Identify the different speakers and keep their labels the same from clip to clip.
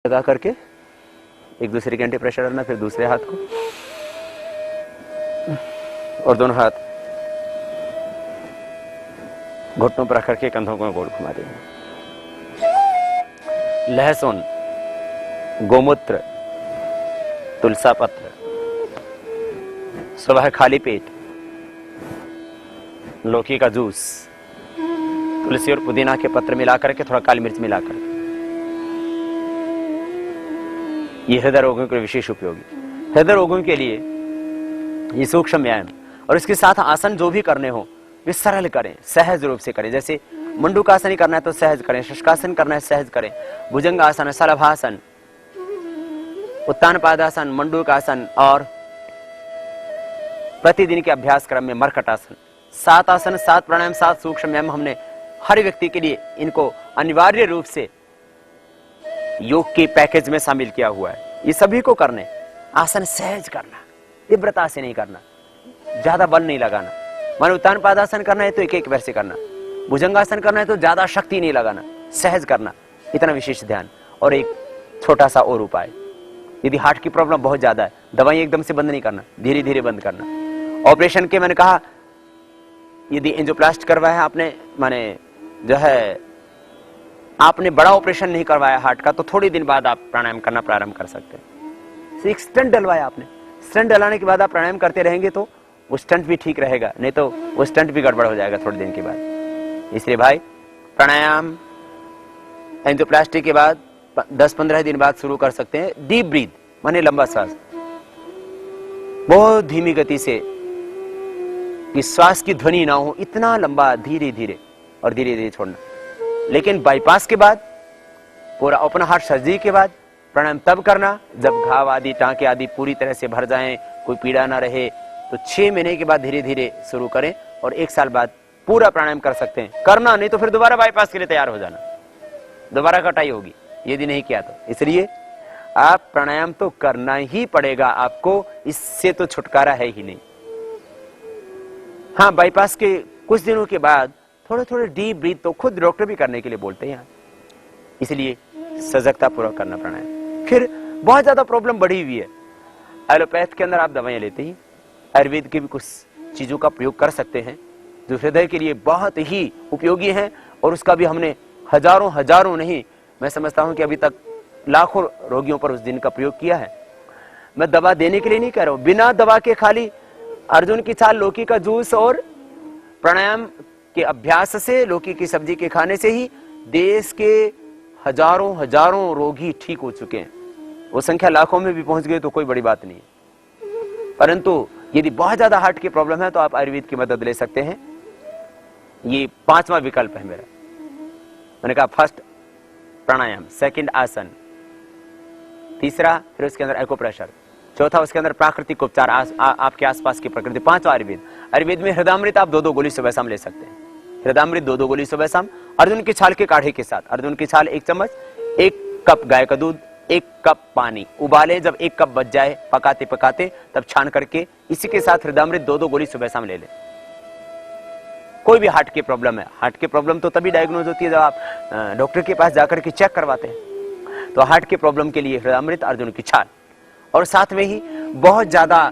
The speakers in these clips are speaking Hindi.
Speaker 1: लगा करके एक दूसरे के एंटी प्रेशर रखना, फिर दूसरे हाथ को और दोनों हाथ घुटनों पर रख करके कंधों को गोल घुमा देंगे। लहसुन, गोमूत्र, तुलसा पत्र, सुबह खाली पेट लौकी का जूस, तुलसी और पुदीना के पत्र मिलाकर के थोड़ा काली मिर्च मिलाकर के, ये हृदय रोगों के विशेष उपयोगी। हृदय रोगों के लिए ये सूक्ष्म व्यायाम और इसके साथ आसन जो भी करने हो वे सरल करें, सहज रूप से करें। जैसे मंडूकासन ही करना है तो सहज करें, शशकासन करना है सहज करें, भुजंगासन, शलभासन, उत्तान पादासन, मंडूकासन और प्रतिदिन के अभ्यास क्रम में मरकटासन। 7 आसन, 7 प्राणायाम, 7 सूक्ष्म व्यायाम हमने हर व्यक्ति के लिए इनको अनिवार्य रूप से योग के पैकेज में शामिल किया हुआ है। ये सभी को करने, आसन सहज करना, तीव्रता से नहीं करना, ज्यादा बल नहीं लगाना। मान उत्तान पादासन करना है तो एक बार से करना, भुजंगासन करना है तो ज्यादा शक्ति नहीं लगाना, सहज करना, इतना विशेष ध्यान। और एक छोटा सा और उपाय, यदि हार्ट की प्रॉब्लम बहुत ज्यादा है, दवाई एकदम से बंद नहीं करना, धीरे धीरे बंद करना। ऑपरेशन के मैंने कहा यदि एंजियोप्लास्ट करवाया आपने, माने जो है आपने बड़ा ऑपरेशन नहीं करवाया हार्ट का, तो थोड़ी दिन बाद आप प्राणायाम करना प्रारंभ कर सकते हैं। एक स्टंट डलवाया आपने, स्टंट डलाने के बाद आप प्राणायाम करते रहेंगे तो वो स्टंट भी ठीक रहेगा, नहीं तो वो स्टंट भी गड़बड़ हो जाएगा थोड़े दिन के बाद। इसलिए भाई प्राणायाम एंजियोप्लास्टी के बाद 10-15 दिन बाद शुरू कर सकते हैं। डीप ब्रीथ माने लंबा सांस, बहुत धीमी गति से कि श्वास की ध्वनि ना हो, इतना लंबा धीरे धीरे और धीरे धीरे छोड़ना। लेकिन बाईपास के बाद, पूरा ओपन हार्ट सर्जरी के बाद प्राणायाम तब करना जब घाव आदि, टांके आदि पूरी तरह से भर जाएं, कोई पीड़ा ना रहे, तो 6 महीने के बाद धीरे धीरे शुरू करें और 1 साल बाद पूरा प्राणायाम कर सकते हैं। करना नहीं तो फिर दोबारा बाईपास के लिए तैयार हो जाना, दोबारा कटाई होगी यदि नहीं किया तो। इसलिए आप प्राणायाम तो करना ही पड़ेगा आपको, इससे तो छुटकारा है ही नहीं। हाँ, बाईपास के कुछ दिनों के बाद थोड़े थोड़े डीप ब्रीथ तो खुद डॉक्टर भी करने के लिए बोलते हैं, इसलिए सजगता पूर्वक करना प्राणायाम। फिर बहुत ज्यादा प्रॉब्लम बढ़ी हुई है, एलोपैथ के अंदर आप दवाइयां लेते ही, आयुर्वेद के भी कुछ चीजों का प्रयोग कर सकते हैं जो हृदय के लिए बहुत ही उपयोगी हैं, और उसका भी हमने हजारों नहीं, मैं समझता हूं कि अभी तक लाखों रोगियों पर उस दिन का प्रयोग किया है। मैं दवा देने के लिए नहीं कह रहा हूं, बिना दवा के खाली अर्जुन की छाल, लौकी का जूस और प्राणायाम के अभ्यास से, लौकी की सब्जी के खाने से ही देश के हजारों रोगी ठीक हो चुके हैं। वो संख्या लाखों में भी पहुंच गई तो कोई बड़ी बात नहीं है। परंतु यदि बहुत ज्यादा हार्ट की प्रॉब्लम है तो आप आयुर्वेद की मदद ले सकते हैं। ये 5वां विकल्प है मेरा। मैंने कहा फर्स्ट प्राणायाम, सेकंड आसन, तीसरा फिर उसके अंदर एक्यूप्रेशर, चौथा उसके अंदर प्राकृतिक उपचार, आपके आसपास की प्रकृति, 5वां आयुर्वेद। आयुर्वेद में हृदयामृत आप 2-2 गोली सुबह शाम ले सकते हैं। हृदयामृत 2-2 गोली सुबह शाम, अर्जुन की छाल के काढ़े के साथ। अर्जुन की छाल 1 चम्मच, 1 कप गाय का दूध, 1 कप पानी उबाले, जब 1 कप बच जाए पकाते पकाते तब छान करके इसी के साथ हृदयामृत 2-2 गोली सुबह शाम ले लें। कोई भी हार्ट की प्रॉब्लम है, हार्ट की प्रॉब्लम तो तभी डायग्नोज होती है जब आप डॉक्टर के पास जाकर के चेक करवाते हैं। तो हार्ट की प्रॉब्लम के लिए हृदयामृत, अर्जुन की छाल, और साथ में ही बहुत ज्यादा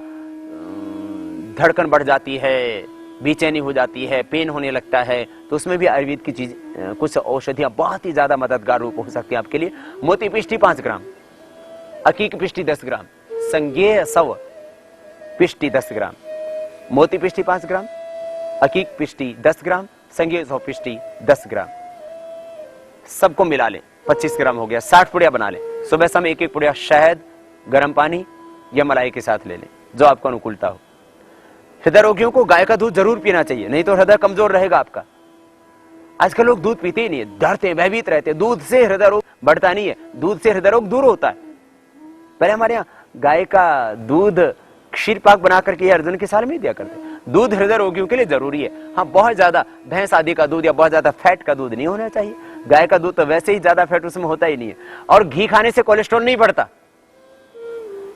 Speaker 1: धड़कन बढ़ जाती है, बेचैनी हो जाती है, पेन होने लगता है, तो उसमें भी आयुर्वेद की चीज, कुछ औषधियां बहुत ही ज्यादा मददगार रूप हो सकती है आपके लिए। मोती पिष्टी 5 ग्राम, अकीक पिष्टी 10 ग्राम, संज्ञेय सव पिष्टी 10 ग्राम, मोती पिष्टी 5 ग्राम, अकीक पिष्टी 10 ग्राम, संज्ञेय सव पिष्टी 10 ग्राम, सबको मिला ले, 25 ग्राम हो गया। 60 पुड़िया बना ले, सुबह शाम 1-1 पुड़िया शहद, गर्म पानी या मलाई के साथ ले लें, जो आपको अनुकूलता हो। हृदय रोगियों को गाय का दूध जरूर पीना चाहिए, नहीं तो हृदय कमजोर रहेगा आपका। आजकल लोग दूध पीते ही नहीं है, डरते हैं, भयभीत रहते हैं। दूध से हृदय रोग बढ़ता नहीं है, दूध से हृदय रोग दूर होता है। पहले हमारे यहाँ गाय का दूध क्षीर पाक बना करके अर्जुन की छाल में दिया करते। दूध हृदय रोगियों के लिए जरूरी है। हाँ, बहुत ज्यादा भैंस आदि का दूध या बहुत ज्यादा फैट का दूध नहीं होना चाहिए। गाय का दूध तो वैसे ही ज्यादा फैट उसमें होता ही नहीं है, और घी खाने से कोलेस्ट्रॉल नहीं बढ़ता।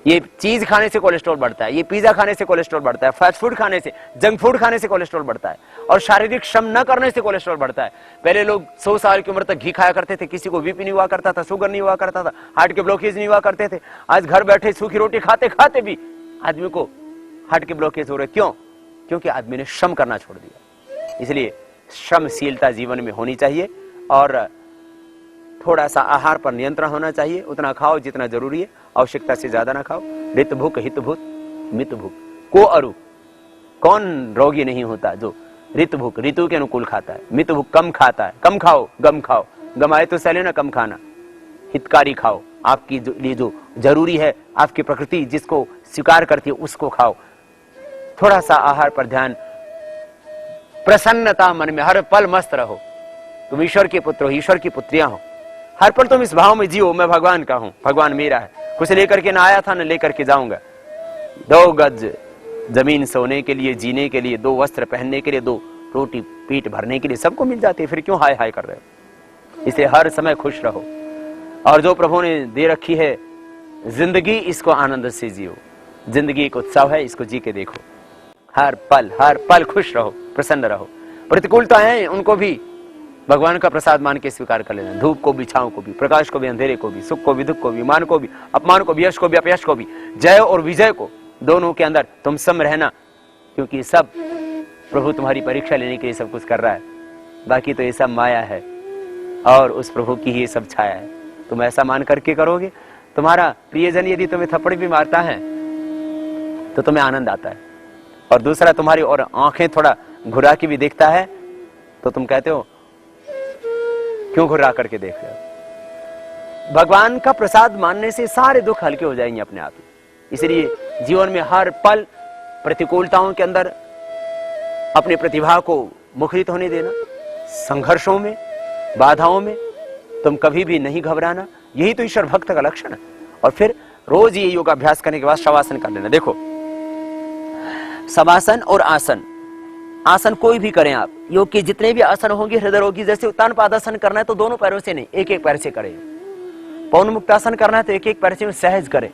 Speaker 1: ये चीज खाने से कोलेस्ट्रॉल बढ़ता है, ये पिज्जा खाने से कोलेस्ट्रॉल बढ़ता है, फास्ट फूड खाने से, जंक फूड खाने से कोलेस्ट्रॉल बढ़ता है, और शारीरिक श्रम न करने से कोलेस्ट्रॉल बढ़ता है। पहले लोग 100 साल की उम्र तक घी खाया करते थे, किसी को बीपी नहीं हुआ करता था, शुगर नहीं हुआ करता था, हार्ट के ब्लॉकेज नहीं हुआ करते थे। आज घर बैठे सूखी रोटी खाते खाते भी आदमी को हार्ट के ब्लॉकेज हो रहे। क्यों? क्योंकि आदमी ने श्रम करना छोड़ दिया। इसलिए श्रमशीलता जीवन में होनी चाहिए, और थोड़ा सा आहार पर नियंत्रण होना चाहिए। उतना खाओ जितना जरूरी है, आवश्यकता से ज्यादा ना खाओ। ऋत भूख हित भूत मित भूख को अरु, कौन रोगी नहीं होता जो ऋत भूख ऋतु के अनुकूल खाता है, मित भूख कम खाता है। कम खाओ, गम खाओ, गमाए तो सह लेना, कम खाना। हितकारी खाओ, आपकी लिए जो जरूरी है, आपकी प्रकृति जिसको स्वीकार करती है उसको खाओ। थोड़ा सा आहार पर ध्यान, प्रसन्नता मन में, हर पल मस्त रहो। तुम ईश्वर के पुत्र हो, ईश्वर की पुत्रियां हो। हर पल तुम इस भाव में जियो, मैं भगवान का हूं, भगवान मेरा है, कुछ लेकर के ना आया था, न लेकर के जाऊंगा। 2 गज जमीन सोने के लिए, जीने के लिए, 2 वस्त्र पहनने के लिए, 2 रोटी पेट भरने के लिए सबको मिल जाती है, फिर क्यों हाय हाय कर रहे हो? इसलिए हर समय खुश रहो, और जो प्रभु ने दे रखी है जिंदगी, इसको आनंद से जियो। जिंदगी एक उत्सव है, इसको जी के देखो। हर पल खुश रहो, प्रसन्न रहो। प्रतिकूलता है उनको भी भगवान का प्रसाद मान के स्वीकार कर लेना। धूप को भी, छांव को भी, प्रकाश को भी, अंधेरे को भी, सुख को भी, दुख को भी, मान को भी, अपमान को भी, यश को भी, अपयश को भी, जय और विजय को, दोनों के अंदर तुम सम रहना, क्योंकि सब प्रभु तुम्हारी परीक्षा लेने के लिए सब कुछ कर रहा है। बाकी तो ये सब माया है, और उस प्रभु की ही सब छाया है। तुम ऐसा मान करके करोगे, तुम्हारा प्रियजन यदि तुम्हें थप्पड़ भी मारता है तो तुम्हें आनंद आता है, और दूसरा तुम्हारी और आंखें थोड़ा घुरा के भी देखता है तो तुम कहते हो क्यों घुरा करके देख रहे हो? भगवान का प्रसाद मानने से सारे दुख हल्के हो जाएंगे अपने आप ही। इसलिए जीवन में हर पल प्रतिकूलताओं के अंदर अपनी प्रतिभा को मुखरित होने देना। संघर्षों में, बाधाओं में तुम कभी भी नहीं घबराना, यही तो ईश्वर भक्त का लक्षण है। और फिर रोज ये योगाभ्यास करने के बाद शवासन कर लेना। देखो, शवासन और आसन, आसन कोई भी करें आप, योग के जितने भी आसन होंगे, हृदय रोगी जैसे उत्तान पादासन करना है तो दोनों पैरों से नहीं, एक एक पैर से करें। पवन मुक्तासन करना है तो एक एक पैर से सहज करें।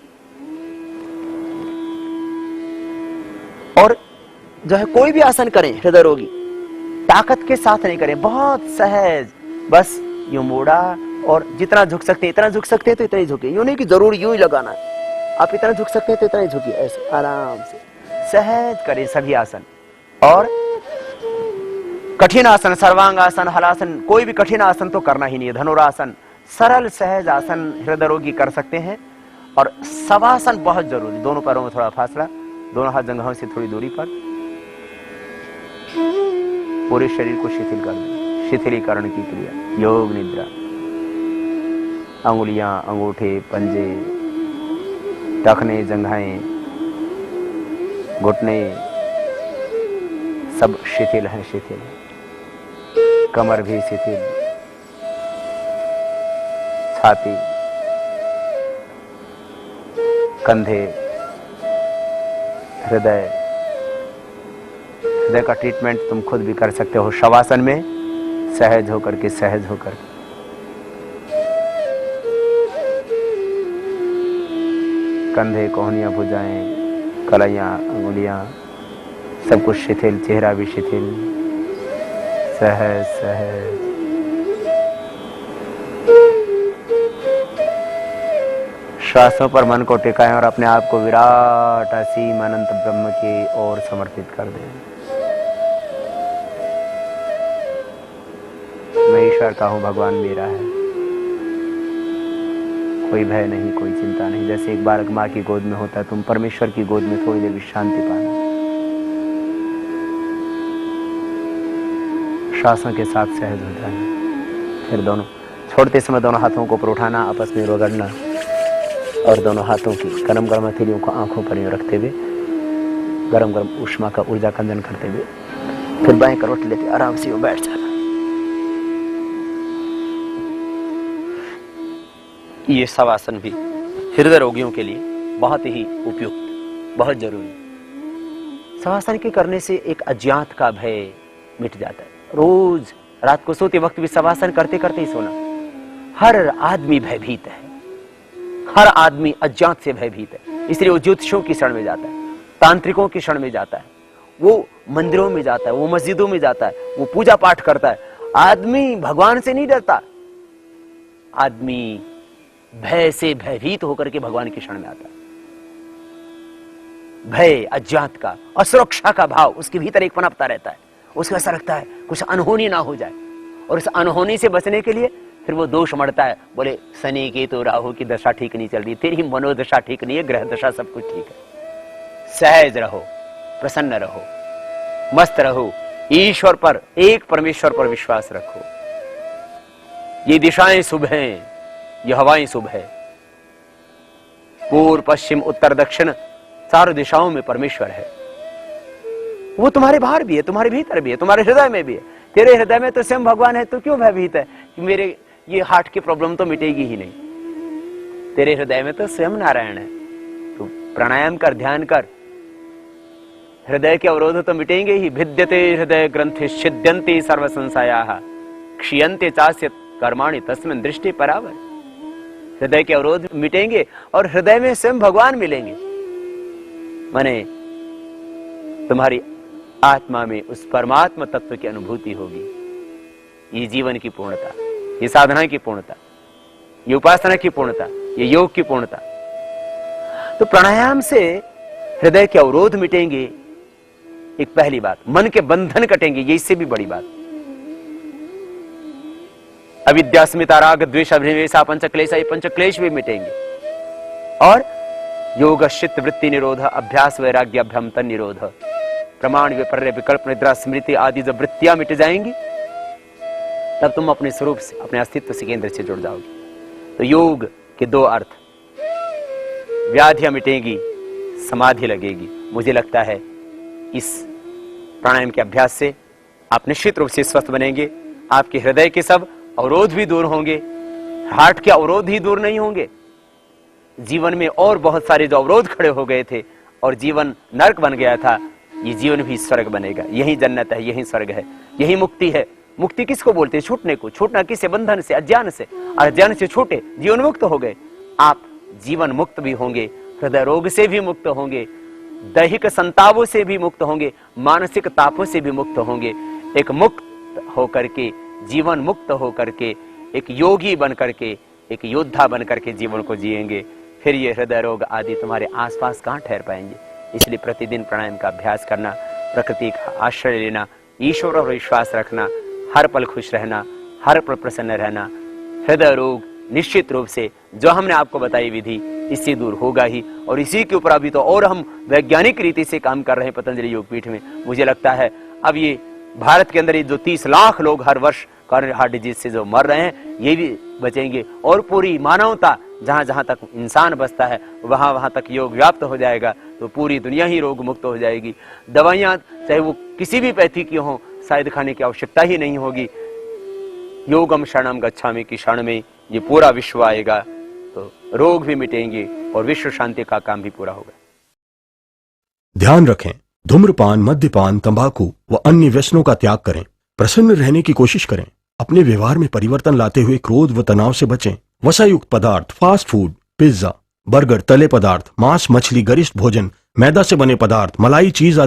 Speaker 1: और जो है कोई भी आसन करें हृदय रोगी, ताकत के साथ नहीं करें, बहुत सहज, बस यूं मोड़ा, और जितना झुक सकते हैं इतना झुक सकते हैं तो इतना ही झुके। यूं नहीं कि जरूर यूं ही लगाना है, आप इतना झुक सकते हैं तो इतना ही झुकिए, ऐसे आराम से सहज करें सभी आसन। और कठिन आसन, सर्वांग आसन, हलासन, कोई भी कठिन आसन तो करना ही नहीं है। धनुरासन, सरल सहज आसन हृदय रोगी कर सकते हैं। और शवासन बहुत जरूरी, दोनों पैरों में थोड़ा फासला, दोनों हाथ जंघों से थोड़ी दूरी पर, पूरे शरीर को शिथिल कर दें। शिथिलीकरण की क्रिया, योग निद्रा, अंगुलियां, अंगूठे, पंजे, टखने, जंघाएं, घुटने सब शिथिल है, शिथिल है। कमर भी शिथिल, छाती, कंधे, हृदय। हृदय का ट्रीटमेंट तुम खुद भी कर सकते हो शवासन में, सहज होकर के, सहज होकर के। कंधे, कोहनियां, भुजाएं, कलाइयां, अंगुलियां, सब कुछ शिथिल, चेहरा भी शिथिल, सहज सहज। श्वासों पर मन को टिकाएं और अपने आप को विराट असीम अनंत ब्रह्म की ओर समर्पित कर दें। मैं ईश्वर का हूं, भगवान मेरा है, कोई भय नहीं, कोई चिंता नहीं। जैसे एक बालक माँ की गोद में होता है, तुम परमेश्वर की गोद में थोड़ी देर विश्रांति पाना। श्वासों के साथ सहज हो जाना। फिर दोनों छोड़ते समय दोनों हाथों को ऊपर उठाना, आपस में रगड़ना, और दोनों हाथों की गरम गरम हथेलियों को आंखों पर रखते हुए गरम गरम ऊष्मा का ऊर्जा कंजन करते हुए फिर बाएं करवट लेते आराम से वो बैठ जाना। ये शवासन भी हृदय रोगियों के लिए बहुत ही उपयुक्त, बहुत जरूरी। शवासन के करने से एक अज्ञात का भय मिट जाता है। रोज रात को सोते वक्त भी शवासन करते करते ही सोना। हर आदमी भयभीत है, हर आदमी अज्ञात से भयभीत है। इसलिए वो ज्योतिषियों की शरण में जाता है, तांत्रिकों की शरण में जाता है, वो मंदिरों में जाता है, वो मस्जिदों में जाता है, वो पूजा पाठ करता है। आदमी भगवान से नहीं डरता, आदमी भय से भयभीत होकर के भगवान की शरण में आता है। भय, अज्ञात का, असुरक्षा का भाव उसके भीतर एक पनपता रहता है। उसको ऐसा लगता है कुछ अनहोनी ना हो जाए, और उस अनहोनी से बचने के लिए फिर वो दोष मढ़ता है, बोले शनि के तो राहु की दशा ठीक नहीं चल रही, तेरी मनोदशा ठीक नहीं है, ग्रह दशा सब कुछ ठीक है। सहज रहो, प्रसन्न रहो, मस्त रहो, ईश्वर पर, एक परमेश्वर पर विश्वास रखो। ये दिशाएं शुभ हैं, ये हवाएं शुभ है। पूर्व पश्चिम उत्तर दक्षिण चारों दिशाओं में परमेश्वर है। वो तुम्हारे बाहर भी है, तुम्हारे भीतर भी है, तुम्हारे हृदय में भी है। तेरे हृदय में तो स्वयं भगवान है, तो क्यों भयभीत है कि मेरे ये हार्ट की प्रॉब्लम तो मिटेगी ही नहीं। तेरे हृदय में तो स्वयं नारायण है। तो प्राणायाम कर, ध्यान कर, हृदय के अवरोध तो मिटेंगे ही। भिद्यते हृदय ग्रंथि छिद्यन्ते सर्व संशयाः क्षीयन्ते चास्य कर्माणि तस्मिन् दृष्टि परावर। हृदय के अवरोध मिटेंगे और हृदय में स्वयं भगवान मिलेंगे। माने तुम्हारी आत्मा में उस परमात्मा तत्व की अनुभूति होगी। ये जीवन की पूर्णता, ये साधना की पूर्णता, ये उपासना की पूर्णता, ये योग की पूर्णता। तो प्राणायाम से हृदय के अवरोध मिटेंगे, एक पहली बात। मन के बंधन कटेंगे, ये इससे भी बड़ी बात। अविद्या, अस्मिता, राग, द्वेष, अभिनिवेशा, पंचक्लेश, ये पंचक्लेश भी मिटेंगे। और योग, चित्त वृत्ति निरोध, अभ्यास, वैराग्य, अभ्यम तन निरोध, प्रमाण, विपर्य, विकल्प, निद्रा, स्मृति आदि जब वृत्तियां मिट जाएंगी, तब तुम अपने स्वरूप से, अपने अस्तित्व से, केंद्र से जुड़ जाओगे। तो योग के दो अर्थ, व्याधियां मिटेंगी, समाधि लगेगी। मुझे लगता है इस प्राणायाम के अभ्यास से आप निश्चित रूप से स्वस्थ बनेंगे। आपके हृदय के सब अवरोध भी दूर होंगे, हार्ट के अवरोध ही दूर नहीं होंगे। जीवन में और बहुत सारे जो अवरोध खड़े हो गए थे और जीवन नरक बन गया था, ये जीवन भी स्वर्ग बनेगा। यही जन्नत है, यही स्वर्ग है, यही मुक्ति है। मुक्ति किसको बोलते हैं? छूटने को। छूटना किससे? बंधन से, अज्ञान से। अज्ञान से छूटे, जीवन मुक्त हो गए। आप जीवन मुक्त भी होंगे, हृदय रोग से भी मुक्त होंगे, दैहिक संतापों से भी मुक्त होंगे, मानसिक तापों से भी मुक्त होंगे। एक मुक्त होकर के, जीवन मुक्त होकर के, एक योगी बन करके, एक योद्धा बन करके जीवन को जिएंगे। फिर ये हृदय रोग आदि तुम्हारे आसपास कहां ठहर पाएंगे। इसलिए प्रतिदिन प्राणायाम का अभ्यास करना, प्रकृति का आश्रय लेना, ईश्वर पर विश्वास रखना, हर पल खुश रहना, हर पल प्रसन्न रहना। हृदय रोग निश्चित रूप से जो हमने आपको बताई विधि, इससे दूर होगा ही। और इसी के ऊपर अभी तो और हम वैज्ञानिक रीति से काम कर रहे हैं पतंजलि योगपीठ में। मुझे लगता है अब ये भारत के अंदर ये जो 30 लाख लोग हर वर्ष कॉरोनरी हार्ट डिजीज से जो मर रहे हैं, ये भी बचेंगे। और पूरी मानवता, जहां जहां तक इंसान बसता है, वहां वहां तक योग व्याप्त हो जाएगा, तो पूरी दुनिया ही रोग मुक्त हो जाएगी। दवाइयां चाहे वो किसी भी पैथी की हो, शायद खाने की आवश्यकता ही नहीं होगी। योगम शरणम गच्छामि की क्षण में ये पूरा विश्व आएगा, तो रोग भी मिटेंगे और विश्व शांति का काम भी पूरा होगा।
Speaker 2: ध्यान रखें, धूम्रपान, मद्यपान, तंबाकू व अन्य व्यसनों का त्याग करें। प्रसन्न रहने की कोशिश करें। अपने व्यवहार में परिवर्तन लाते हुए क्रोध व तनाव से बचें। वसायुक्त पदार्थ, फास्ट फूड, पिज्जा, बर्गर, तले पदार्थ, मांस, मछली, गरिष्ठ भोजन, मैदा से बने पदार्थ, मलाई चीज आदि